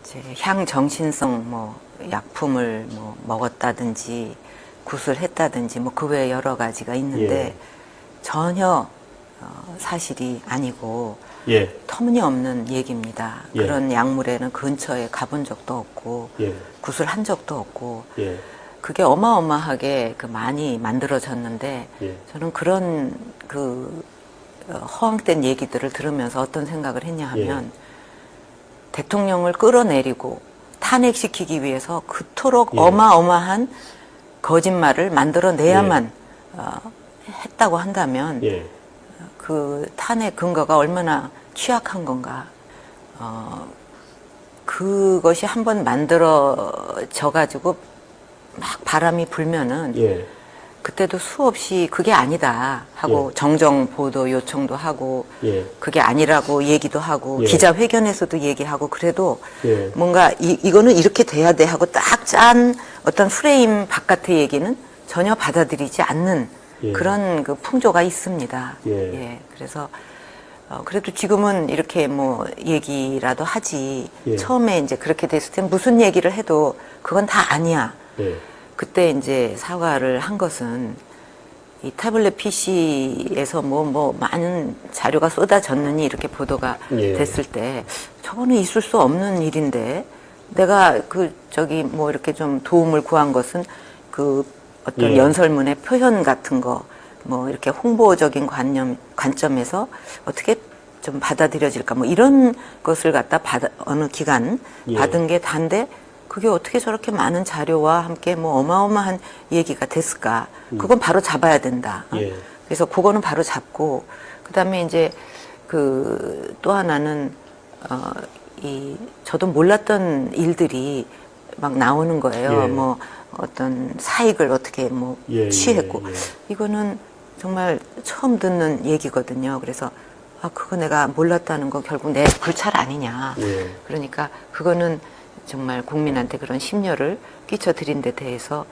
이제 향정신성 뭐 약품을 뭐 먹었다든지 구술했다든지 뭐 그 외에 여러 가지가 있는데 예. 전혀 사실이 아니고 예. 터무니없는 얘기입니다. 예. 그런 약물에는 근처에 가본 적도 없고 예. 구술한 적도 없고 예. 그게 어마어마하게 많이 만들어졌는데 예. 저는 그런 허황된 얘기들을 들으면서 어떤 생각을 했냐 하면 대통령을 끌어내리고 탄핵시키기 위해서 그토록 어마어마한 거짓말을 만들어내야만 했다고 한다면 그 탄핵 근거가 얼마나 취약한 건가. 그것이 한번 만들어져 가지고 막 바람이 불면은 그때도 수없이 그게 아니다 하고 정정 보도 요청도 하고 그게 아니라고 얘기도 하고 기자회견에서도 얘기하고 그래도 뭔가 이거는 이렇게 돼야 돼 하고 딱 짠 어떤 프레임 바깥의 얘기는 전혀 받아들이지 않는 그런 그 풍조가 있습니다. 그래서 그래도 지금은 이렇게 뭐 얘기라도 하지 처음에 이제 그렇게 됐을 때 무슨 얘기를 해도 그건 다 아니야. 그때 이제 사과를 한 것은 이 태블릿 PC에서 뭐 많은 자료가 쏟아졌느니 이렇게 보도가 됐을 때 저거는 있을 수 없는 일인데 내가 뭐 이렇게 좀 도움을 구한 것은 어떤 연설문의 표현 같은 거 뭐 이렇게 홍보적인 관점에서 어떻게 좀 받아들여질까 뭐 이런 것을 갖다 어느 기간 받은 게 단데 그게 어떻게 저렇게 많은 자료와 함께 뭐 어마어마한 얘기가 됐을까? 그건 바로 잡아야 된다. 그래서 그거는 바로 잡고 그다음에 이제 또 하나는 저도 몰랐던 일들이 막 나오는 거예요. 뭐 어떤 사익을 어떻게 뭐 취했고 이거는 정말 처음 듣는 얘기거든요. 그래서 그거 내가 몰랐다는 거 결국 내 불찰 아니냐. 그러니까 그거는 정말 국민한테 그런 심려를 끼쳐드린 데 대해서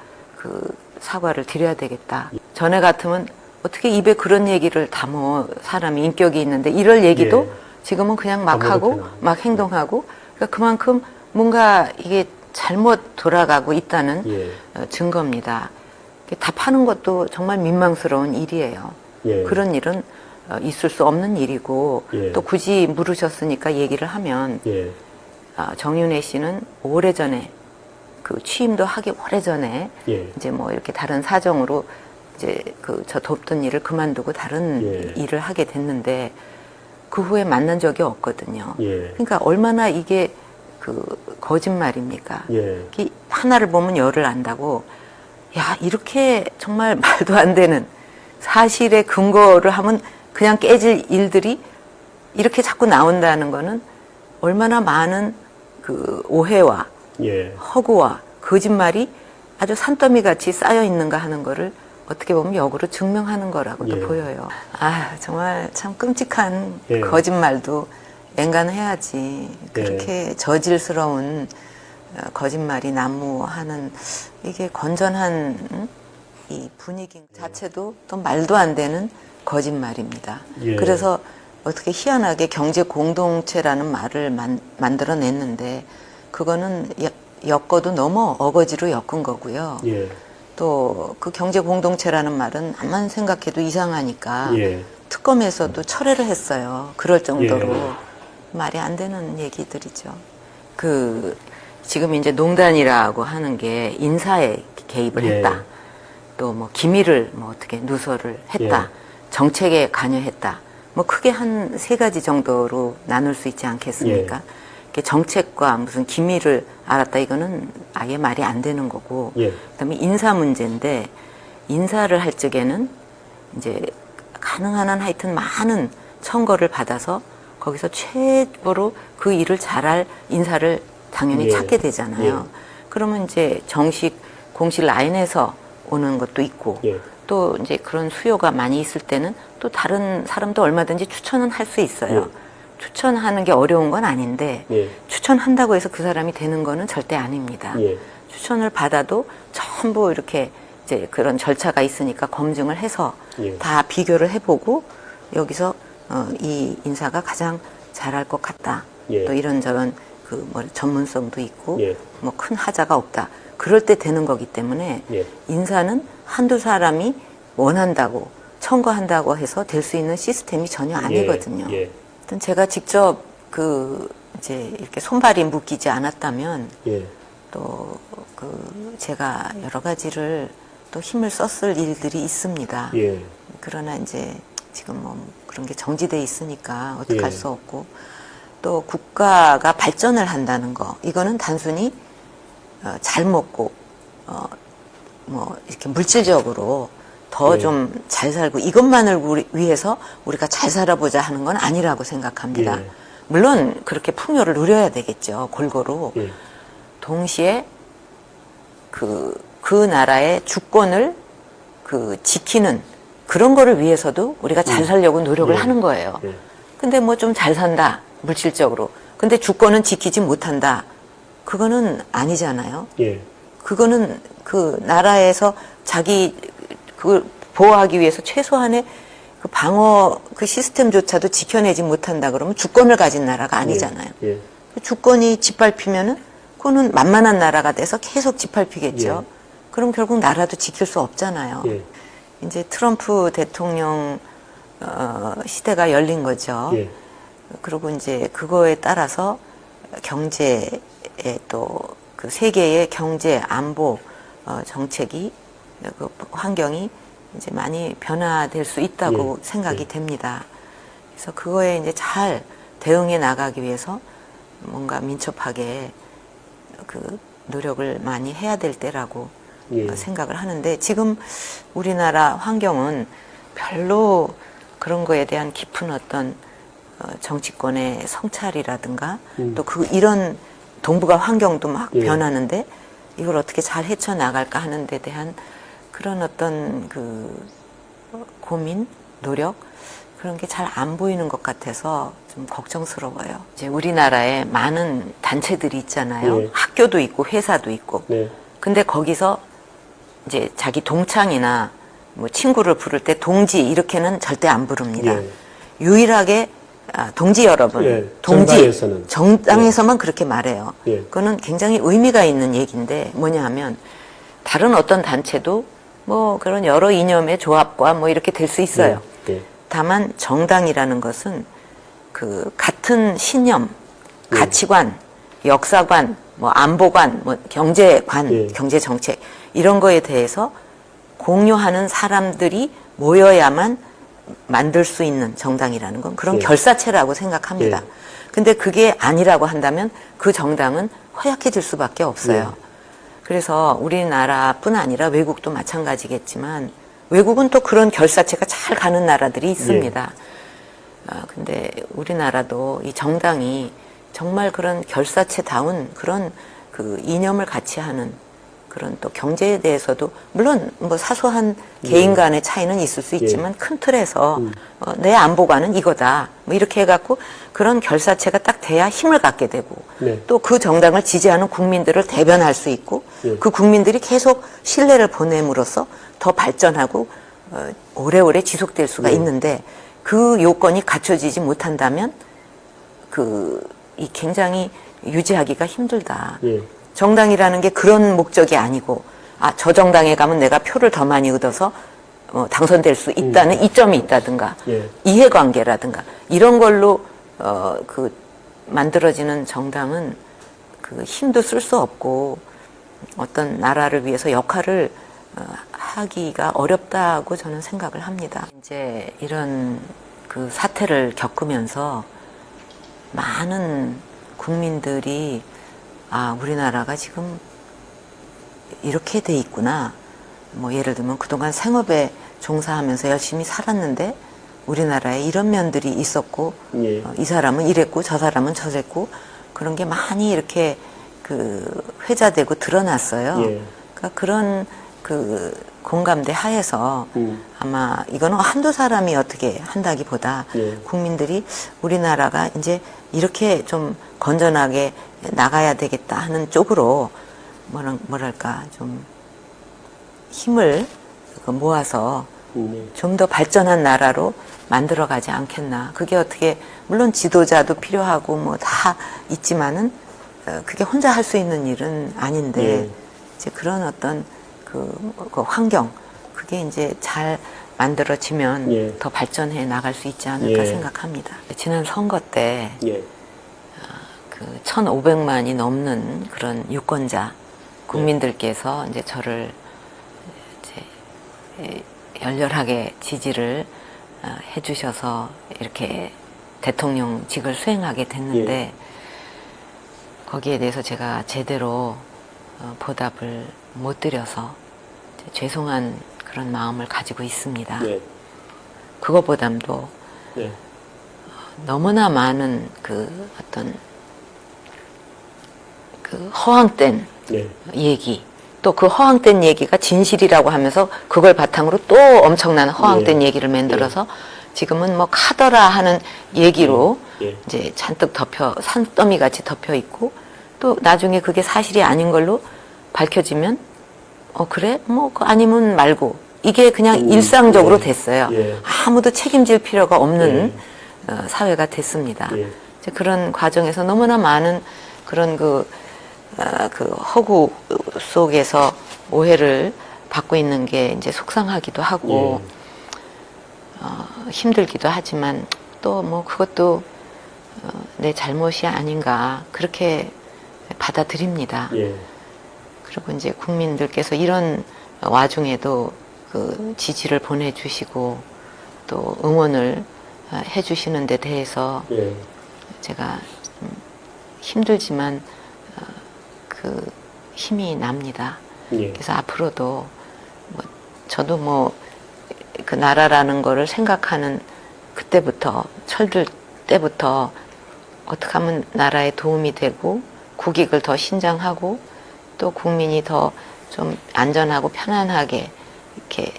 사과를 드려야 되겠다. 전에 같으면 어떻게 입에 그런 얘기를 담어 사람이 인격이 있는데 이럴 얘기도 지금은 그냥 막 하고 막 행동하고 그러니까 그만큼 뭔가 이게 잘못 돌아가고 있다는 증거입니다. 답하는 것도 정말 민망스러운 일이에요. 그런 일은 있을 수 없는 일이고 또 굳이 물으셨으니까 얘기를 하면 정윤회 씨는 오래전에 취임도 하기 오래전에 이제 뭐 이렇게 다른 사정으로 이제 저 돕던 일을 그만두고 다른 일을 하게 됐는데 그 후에 만난 적이 없거든요. 그러니까 얼마나 이게 거짓말입니까? 하나를 보면 열을 안다고 야 이렇게 정말 말도 안 되는 사실의 근거를 하면 그냥 깨질 일들이 이렇게 자꾸 나온다는 거는 얼마나 많은 오해와 허구와 거짓말이 아주 산더미 같이 쌓여 있는가 하는 거를 어떻게 보면 역으로 증명하는 거라고도 보여요. 정말 참 끔찍한 거짓말도 맹간해야지. 그렇게 저질스러운 거짓말이 난무하는 이게 건전한 이 분위기 자체도 또 말도 안 되는 거짓말입니다. 그래서 어떻게 희한하게 경제 공동체라는 말을 만들어냈는데 그거는 엮어도 너무 어거지로 엮은 거고요. 또 그 경제 공동체라는 말은 암만 생각해도 이상하니까 특검에서도 철회를 했어요. 그럴 정도로 말이 안 되는 얘기들이죠. 지금 이제 농단이라고 하는 게 인사에 개입을 했다. 또 뭐 기밀을 뭐 어떻게 누설을 했다. 정책에 관여했다. 뭐 크게 한 3가지 정도로 나눌 수 있지 않겠습니까? 정책과 무슨 기밀을 알았다 이거는 아예 말이 안 되는 거고 그다음에 인사 문제인데 인사를 할 적에는 이제 가능한 한 하여튼 많은 청거를 받아서 거기서 최고로 그 일을 잘할 인사를 당연히 찾게 되잖아요. 그러면 이제 공식 라인에서 오는 것도 있고 또 이제 그런 수요가 많이 있을 때는 또 다른 사람도 얼마든지 추천은 할 수 있어요. 추천하는 게 어려운 건 아닌데 추천한다고 해서 그 사람이 되는 거는 절대 아닙니다. 추천을 받아도 전부 이렇게 이제 그런 절차가 있으니까 검증을 해서 다 비교를 해보고 여기서 이 인사가 가장 잘할 것 같다. 또 이런저런 전문성도 있고 예. 뭐 큰 하자가 없다. 그럴 때 되는 거기 때문에 예. 인사는 한두 사람이 원한다고 청구한다고 해서 될 수 있는 시스템이 전혀 아니거든요. 예. 하여튼 제가 직접 이제 이렇게 손발이 묶이지 않았다면 예. 또 제가 여러 가지를 또 힘을 썼을 일들이 있습니다. 예. 그러나 이제 지금 뭐 그런 게 정지돼 있으니까 어떡할 수 없고 또 국가가 발전을 한다는 거 이거는 단순히 잘 먹고 뭐 이렇게 물질적으로 더 좀 잘 살고 이것만을 위해서 우리가 잘 살아보자 하는 건 아니라고 생각합니다. 예. 물론 그렇게 풍요를 누려야 되겠죠. 골고루. 예. 동시에 그 나라의 주권을 지키는 그런 거를 위해서도 우리가 잘 살려고 노력을 하는 거예요. 예. 근데 뭐 좀 잘 산다, 물질적으로. 근데 주권은 지키지 못한다. 그거는 아니잖아요. 예. 그거는 그 나라에서 그걸 보호하기 위해서 최소한의 그 방어 그 시스템조차도 지켜내지 못한다 그러면 주권을 가진 나라가 아니잖아요. 예. 주권이 짓밟히면은 그거는 만만한 나라가 돼서 계속 짓밟히겠죠. 예. 그럼 결국 나라도 지킬 수 없잖아요. 예. 이제 트럼프 대통령 시대가 열린 거죠. 예. 그리고 이제 그거에 따라서 경제에 또 그 세계의 경제 안보 정책이 그 환경이 이제 많이 변화될 수 있다고 생각이 됩니다. 그래서 그거에 이제 잘 대응해 나가기 위해서 뭔가 민첩하게 그 노력을 많이 해야 될 때라고 생각을 하는데 지금 우리나라 환경은 별로 그런 거에 대한 깊은 어떤 정치권의 성찰이라든가 또 이런 동북아 환경도 막 변하는데 이걸 어떻게 잘 헤쳐나갈까 하는 데 대한 그런 어떤 고민, 노력 그런 게 잘 안 보이는 것 같아서 좀 걱정스러워요. 이제 우리나라에 많은 단체들이 있잖아요. 학교도 있고 회사도 있고. 근데 거기서 이제 자기 동창이나 뭐 친구를 부를 때 동지 이렇게는 절대 안 부릅니다. 유일하게 동지 여러분, 동지 정당에서만 그렇게 말해요. 그거는 굉장히 의미가 있는 얘기인데 뭐냐 하면 다른 어떤 단체도 뭐 그런 여러 이념의 조합과 뭐 이렇게 될 수 있어요. 다만 정당이라는 것은 그 같은 신념, 가치관, 역사관, 뭐 안보관, 뭐 경제관, 경제 정책 이런 거에 대해서 공유하는 사람들이 모여야만 만들 수 있는 정당이라는 건 그런 결사체라고 생각합니다. 근데 그게 아니라고 한다면 그 정당은 허약해질 수밖에 없어요. 그래서 우리나라뿐 아니라 외국도 마찬가지겠지만 외국은 또 그런 결사체가 잘 가는 나라들이 있습니다. 근데 우리나라도 이 정당이 정말 그런 결사체다운 그런 그 이념을 같이 하는 그런 또 경제에 대해서도 물론 뭐 사소한 개인 간의 차이는 있을 수 있지만 큰 틀에서 내 안보관은 이거다 뭐 이렇게 해갖고 그런 결사체가 딱 돼야 힘을 갖게 되고 또 그 정당을 지지하는 국민들을 대변할 수 있고 그 국민들이 계속 신뢰를 보냄으로써 더 발전하고 오래오래 지속될 수가 있는데 그 요건이 갖춰지지 못한다면 이 굉장히 유지하기가 힘들다. 정당이라는 게 그런 목적이 아니고 저 정당에 가면 내가 표를 더 많이 얻어서 당선될 수 있다는 이점이 있다든가 이해관계라든가 이런 걸로 만들어지는 정당은 그 힘도 쓸 수 없고 어떤 나라를 위해서 역할을 하기가 어렵다고 저는 생각을 합니다. 이제 이런 그 사태를 겪으면서 많은 국민들이 우리나라가 지금 이렇게 돼 있구나. 뭐 예를 들면 그동안 생업에 종사하면서 열심히 살았는데 우리나라에 이런 면들이 있었고 이 사람은 이랬고 저 사람은 저랬고 그런 게 많이 이렇게 회자되고 드러났어요. 그러니까 그런 공감대 하에서 아마 이거는 한두 사람이 어떻게 한다기보다 국민들이 우리나라가 이제 이렇게 좀 건전하게 나가야 되겠다 하는 쪽으로 뭐랄까 좀 힘을 모아서 좀 더 발전한 나라로 만들어가지 않겠나. 그게 어떻게 물론 지도자도 필요하고 뭐 다 있지만은 그게 혼자 할 수 있는 일은 아닌데 이제 그런 어떤 그 환경 그게 이제 잘 만들어지면 더 발전해 나갈 수 있지 않을까 생각합니다. 지난 선거 때 그 1,500만이 넘는 그런 유권자 국민들께서 이제 저를 이제 열렬하게 지지를 해주셔서 이렇게 대통령직을 수행하게 됐는데 거기에 대해서 제가 제대로 보답을 못 드려서 죄송한 그런 마음을 가지고 있습니다. 그거보담도 너무나 많은 그 어떤 그 허황된 얘기 또 그 허황된 얘기가 진실이라고 하면서 그걸 바탕으로 또 엄청난 허황된 얘기를 만들어서 지금은 뭐 카더라 하는 얘기로 이제 잔뜩 산더미 같이 덮여 있고 또 나중에 그게 사실이 아닌 걸로 밝혀지면 그래? 뭐 아니면 말고 이게 그냥 일상적으로 됐어요. 아무도 책임질 필요가 없는 사회가 됐습니다. 이제 그런 과정에서 너무나 많은 그런 그 허구 속에서 오해를 받고 있는 게 이제 속상하기도 하고 힘들기도 하지만 또 뭐 그것도 내 잘못이 아닌가 그렇게 받아들입니다. 그리고 이제 국민들께서 이런 와중에도 그 지지를 보내주시고 또 응원을 해주시는 데 대해서 제가 힘들지만 그 힘이 납니다. 그래서 앞으로도 뭐 저도 뭐 그 나라라는 거를 생각하는 그때부터 철들 때부터 어떻게 하면 나라에 도움이 되고 국익을 더 신장하고 또 국민이 더 좀 안전하고 편안하게 이렇게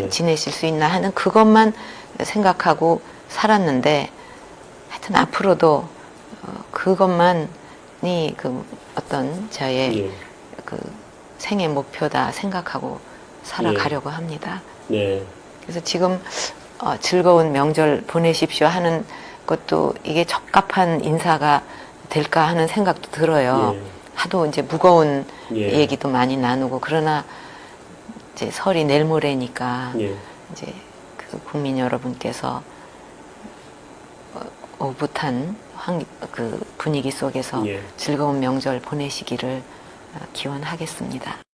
지내실 수 있나 하는 그것만 생각하고 살았는데 하여튼 앞으로도 그것만이 그 어떤 저의 그 생애 목표다 생각하고 살아가려고 합니다. 그래서 지금 즐거운 명절 보내십시오 하는 것도 이게 적합한 인사가 될까 하는 생각도 들어요. 하도 이제 무거운 얘기도 많이 나누고 그러나 이제 설이 내일 모레니까 이제 그 국민 여러분께서 오붓한 그 분위기 속에서 즐거운 명절 보내시기를 기원하겠습니다.